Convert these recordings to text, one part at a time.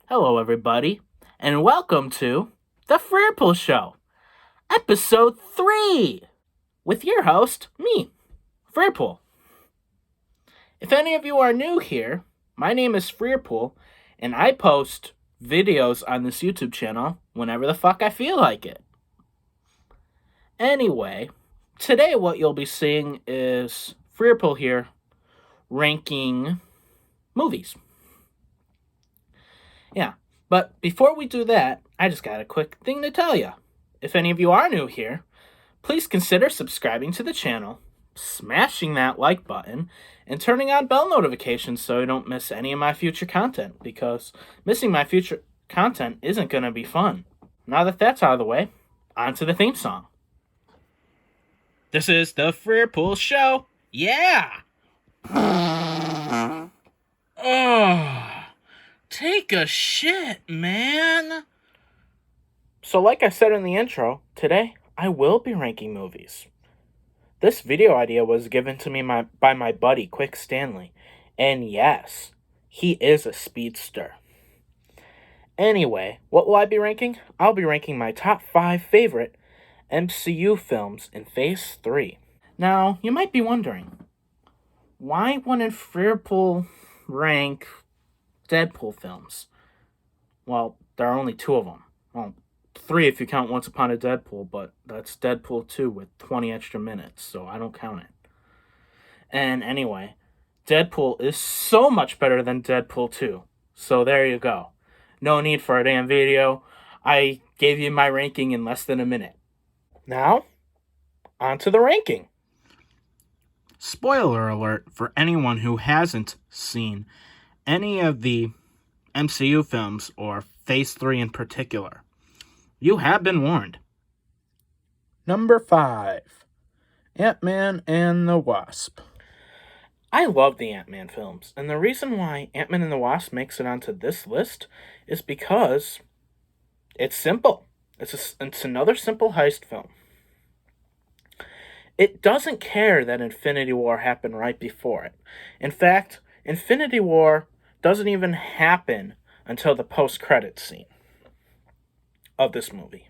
Hello, everybody, and welcome to the Frierpool Show, episode 3, with your host, me, Frierpool. If any of you are new here, my name is Frierpool, and I post videos on this YouTube channel whenever the fuck I feel like it. Anyway, today what you'll be seeing is Frierpool here ranking movies. Yeah. But before we do that, I just got a quick thing to tell you. If any of you are new here, please consider subscribing to the channel, smashing that like button, and turning on bell notifications so you don't miss any of my future content, because missing my future content isn't going to be fun. Now that that's out of the way, on to the theme song. This is the Frierpool Show. Yeah! Oh... Take a shit, man. So like I said in the intro, today I will be ranking movies. This video idea was given to me by my buddy Quick Stanley. And yes, he is a speedster. Anyway, what will I be ranking? I'll be ranking my top 5 favorite MCU films in Phase 3. Now, you might be wondering, why wouldn't Frierpool rank Deadpool films? Well, there are only 2 of them. Well, 3 if you count Once Upon a Deadpool, but that's Deadpool 2 with 20 extra minutes, so I don't count it. And anyway, Deadpool is so much better than Deadpool 2. So there you go. No need for a damn video. I gave you my ranking in less than a minute. Now, on to the ranking. Spoiler alert for anyone who hasn't seen any of the MCU films, or Phase 3 in particular. You have been warned. Number 5. AntMan and the Wasp. I love the Ant-Man films, and the reason why Ant-Man and the Wasp makes it onto this list is because it's simple. It's another simple heist film. It doesn't care that Infinity War happened right before it. In fact, Infinity War doesn't even happen until the post-credits scene of this movie.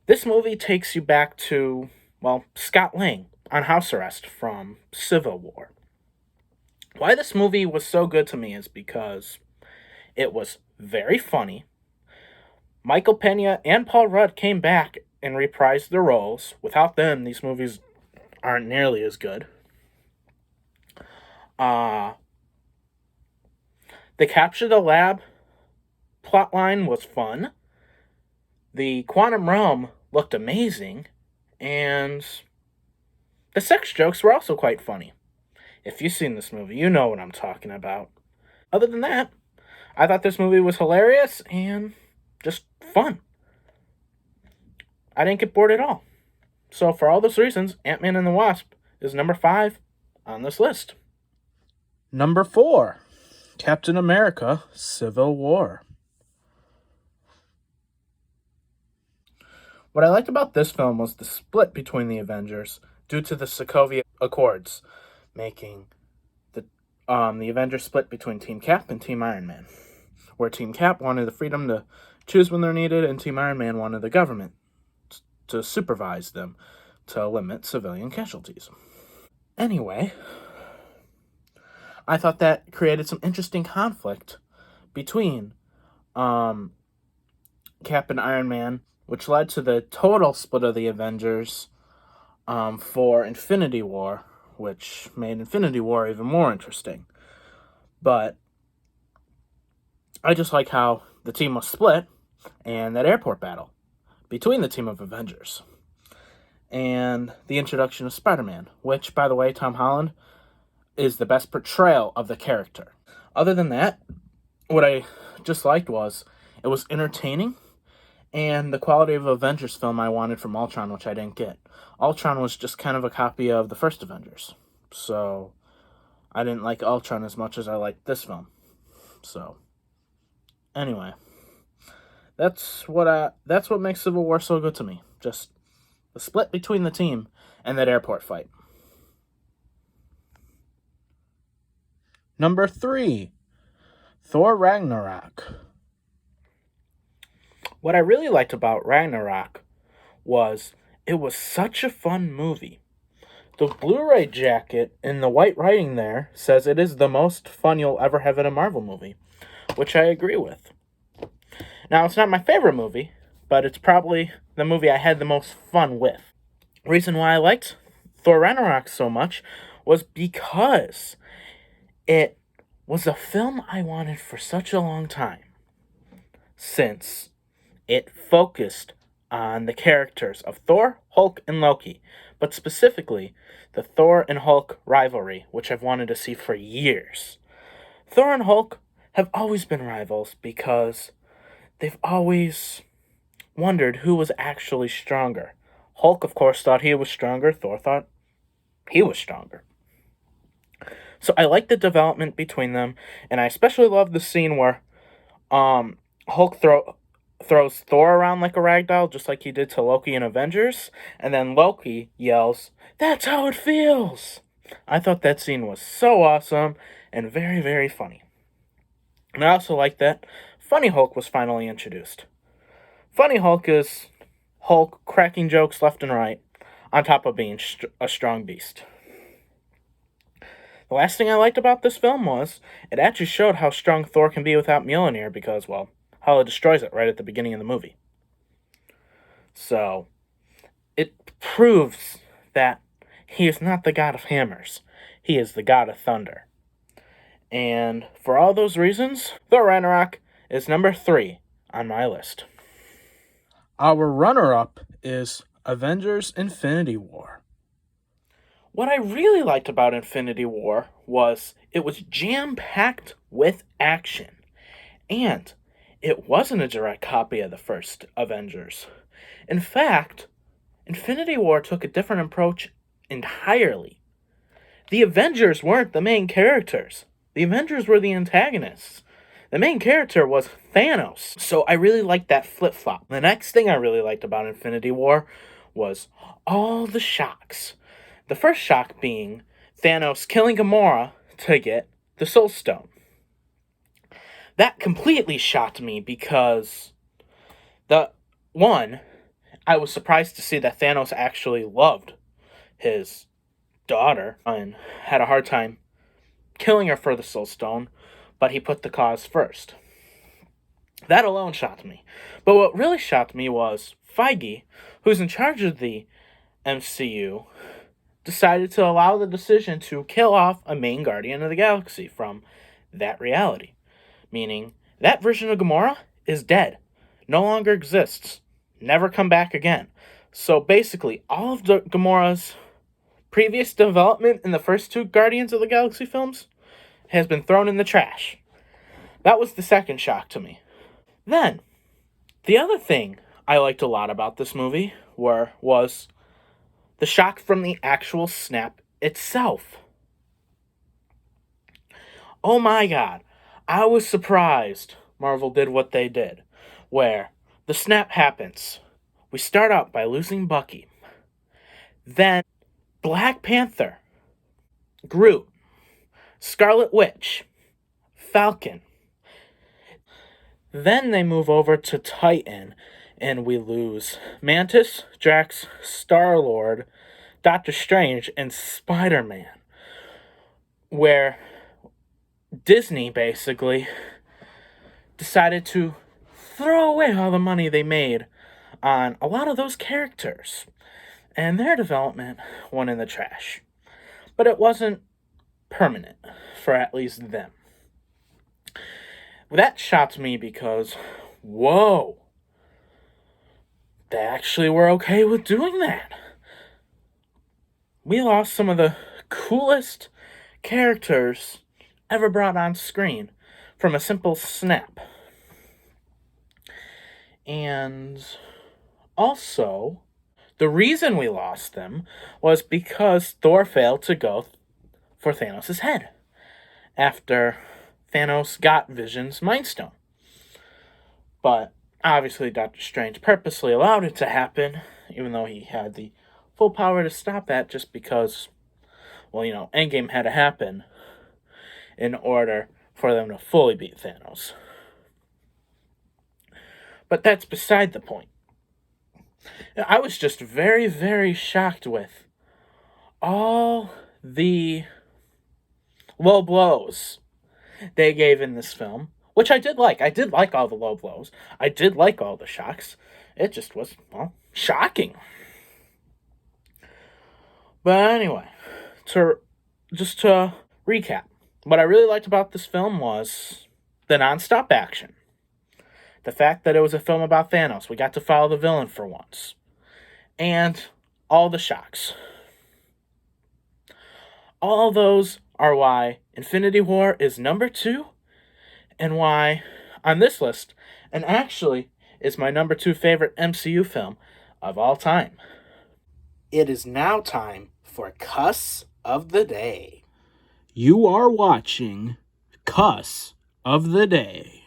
This movie takes you back to, well, Scott Lang on house arrest from Civil War. Why this movie was so good to me is because it was very funny. Michael Pena and Paul Rudd came back and reprised their roles. Without them, these movies aren't nearly as good. The Capture the Lab plotline was fun. The Quantum Realm looked amazing. And the sex jokes were also quite funny. If you've seen this movie, you know what I'm talking about. Other than that, I thought this movie was hilarious and just fun. I didn't get bored at all. So for all those reasons, Ant-Man and the Wasp is number 5 on this list. Number 4. Captain America, Civil War. What I liked about this film was the split between the Avengers due to the Sokovia Accords, making the Avengers split between Team Cap and Team Iron Man, where Team Cap wanted the freedom to choose when they're needed, and Team Iron Man wanted the government to supervise them to limit civilian casualties. Anyway, I thought that created some interesting conflict between Cap and Iron Man, which led to the total split of the Avengers for Infinity War, which made Infinity War even more interesting. But I just like how the team was split and that airport battle between the team of Avengers. And the introduction of Spider-Man, which, by the way, Tom Holland is the best portrayal of the character. Other than that, what I just liked was it was entertaining, and the quality of Avengers film I wanted from Ultron, which I didn't get. Ultron was just kind of a copy of the first Avengers, so I didn't like Ultron as much as I liked this film. So anyway, that's what makes Civil War so good to me. Just the split between the team and that airport fight. Number 3, Thor Ragnarok. What I really liked about Ragnarok was it was such a fun movie. The Blu-ray jacket in the white writing there says it is the most fun you'll ever have in a Marvel movie, which I agree with. Now, it's not my favorite movie, but it's probably the movie I had the most fun with. The reason why I liked Thor Ragnarok so much was because it was a film I wanted for such a long time, since it focused on the characters of Thor, Hulk, and Loki, but specifically the Thor and Hulk rivalry, which I've wanted to see for years. Thor and Hulk have always been rivals because they've always wondered who was actually stronger. Hulk, of course, thought he was stronger. Thor thought he was stronger. So I like the development between them, and I especially love the scene where Hulk throws Thor around like a ragdoll, just like he did to Loki in Avengers, and then Loki yells, "That's how it feels!" I thought that scene was so awesome and very, very funny. And I also like that Funny Hulk was finally introduced. Funny Hulk is Hulk cracking jokes left and right, on top of being a strong beast. The last thing I liked about this film was it actually showed how strong Thor can be without Mjolnir because, well, Hala destroys it right at the beginning of the movie. So, it proves that he is not the god of hammers. He is the god of thunder. And for all those reasons, Thor Ragnarok is number 3 on my list. Our runner-up is Avengers Infinity War. What I really liked about Infinity War was it was jam-packed with action. And it wasn't a direct copy of the first Avengers. In fact, Infinity War took a different approach entirely. The Avengers weren't the main characters. The Avengers were the antagonists. The main character was Thanos. So I really liked that flip-flop. The next thing I really liked about Infinity War was all the shocks. The first shock being Thanos killing Gamora to get the Soul Stone. That completely shocked me because, I was surprised to see that Thanos actually loved his daughter and had a hard time killing her for the Soul Stone, but he put the cause first. That alone shocked me. But what really shocked me was Feige, who's in charge of the MCU, decided to allow the decision to kill off a main Guardian of the Galaxy from that reality. Meaning, that version of Gamora is dead. No longer exists. Never come back again. So basically, all of Gamora's previous development in the first 2 Guardians of the Galaxy films has been thrown in the trash. That was the second shock to me. Then, the other thing I liked a lot about this movie was the shock from the actual snap itself. Oh my god, I was surprised Marvel did what they did, where the snap happens. We start out by losing Bucky. Then Black Panther, Groot, Scarlet Witch, Falcon. Then they move over to Titan, and we lose Mantis, Drax, Star-Lord, Doctor Strange, and Spider-Man. Where Disney basically decided to throw away all the money they made on a lot of those characters. And their development went in the trash. But it wasn't permanent, for at least them. That shocked me because, whoa, they actually were okay with doing that. We lost some of the coolest characters ever brought on screen from a simple snap. And also, the reason we lost them was because Thor failed to go for Thanos' head after Thanos got Vision's Mind Stone. But obviously Doctor Strange purposely allowed it to happen, even though he had the full power to stop that, just because, Endgame had to happen in order for them to fully beat Thanos. But that's beside the point. I was just very, very shocked with all the low blows they gave in this film, which I did like. I did like all the low blows. I did like all the shocks. It just was, well, shocking. But anyway, to recap, what I really liked about this film was the nonstop action. The fact that it was a film about Thanos. We got to follow the villain for once. And all the shocks. All those are why Infinity War is number 2, and why, on this list, and actually is my number 2 favorite MCU film of all time. It is now time for Cuss of the Day. You are watching Cuss of the Day.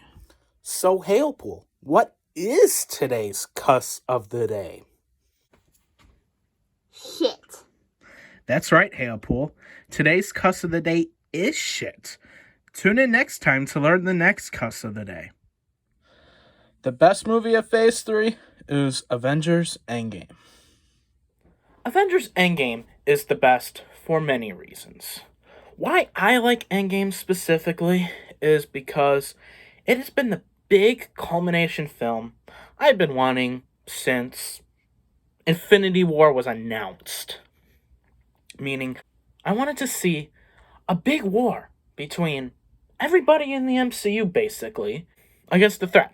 So, Hailpool, what is today's Cuss of the Day? Shit. That's right, Hailpool. Today's Cuss of the Day is shit. Tune in next time to learn the next Cuss of the Day. The best movie of Phase 3 is Avengers Endgame. Avengers Endgame is the best for many reasons. Why I like Endgame specifically is because it has been the big culmination film I've been wanting since Infinity War was announced. Meaning, I wanted to see a big war between everybody in the MCU, basically, against the threat.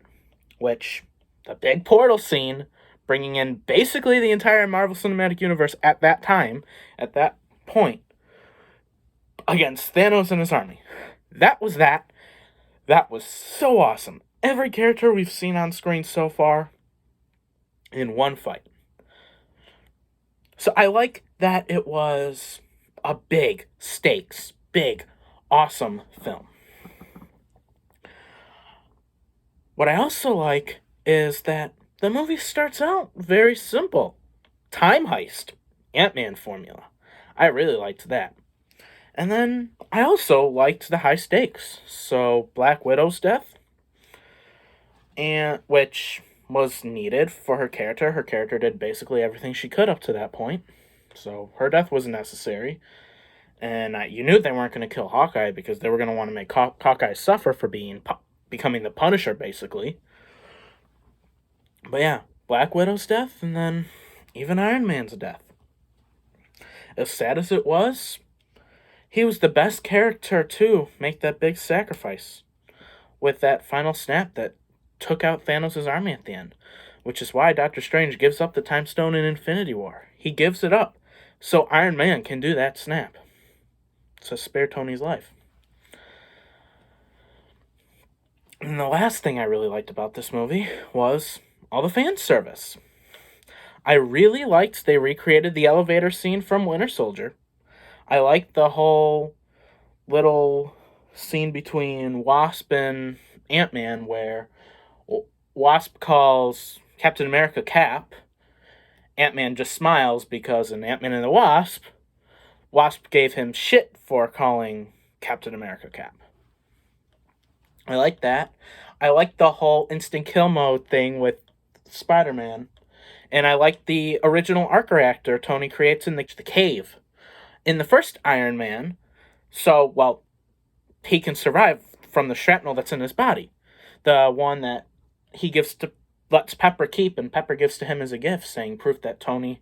Which, the big portal scene, bringing in basically the entire Marvel Cinematic Universe at that time, at that point, against Thanos and his army. That was that. That was so awesome. Every character we've seen on screen so far in one fight. So I like that it was a big stakes, big, awesome film. What I also like is that the movie starts out very simple. Time heist. AntMan formula. I really liked that. And then I also liked the high stakes. So Black Widow's death, and which was needed for her character. Her character did basically everything she could up to that point. So her death was necessary. And you knew they weren't going to kill Hawkeye because they were going to want to make Hawkeye suffer for becoming the Punisher, basically. But yeah, Black Widow's death, and then even Iron Man's death. As sad as it was, he was the best character to make that big sacrifice with that final snap that took out Thanos' army at the end, which is why Doctor Strange gives up the Time Stone in Infinity War. He gives it up so Iron Man can do that snap to spare Tony's life. And the last thing I really liked about this movie was all the fan service. I really liked they recreated the elevator scene from Winter Soldier. I liked the whole little scene between Wasp and Ant-Man where Wasp calls Captain America Cap. Ant-Man just smiles because in Ant-Man and the Wasp, Wasp gave him shit for calling Captain America Cap. I like that. I like the whole instant kill mode thing with Spider-Man. And I like the original arc reactor Tony creates in the cave. In the first Iron Man, so, well, he can survive from the shrapnel that's in his body. The one that he lets Pepper keep, and Pepper gives to him as a gift, saying proof that Tony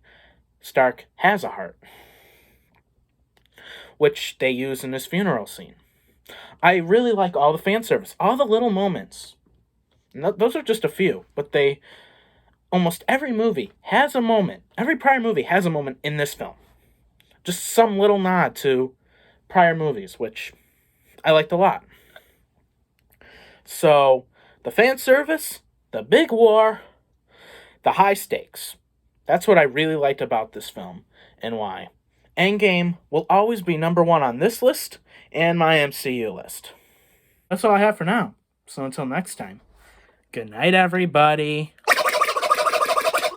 Stark has a heart. Which they use in his funeral scene. I really like all the fan service, all the little moments. And those are just a few, but almost every movie has a moment. Every prior movie has a moment in this film. Just some little nod to prior movies, which I liked a lot. So, the fan service, the big war, the high stakes. That's what I really liked about this film, and why. Endgame will always be number 1 on this list and my MCU list. That's all I have for now. So until next time, good night, everybody.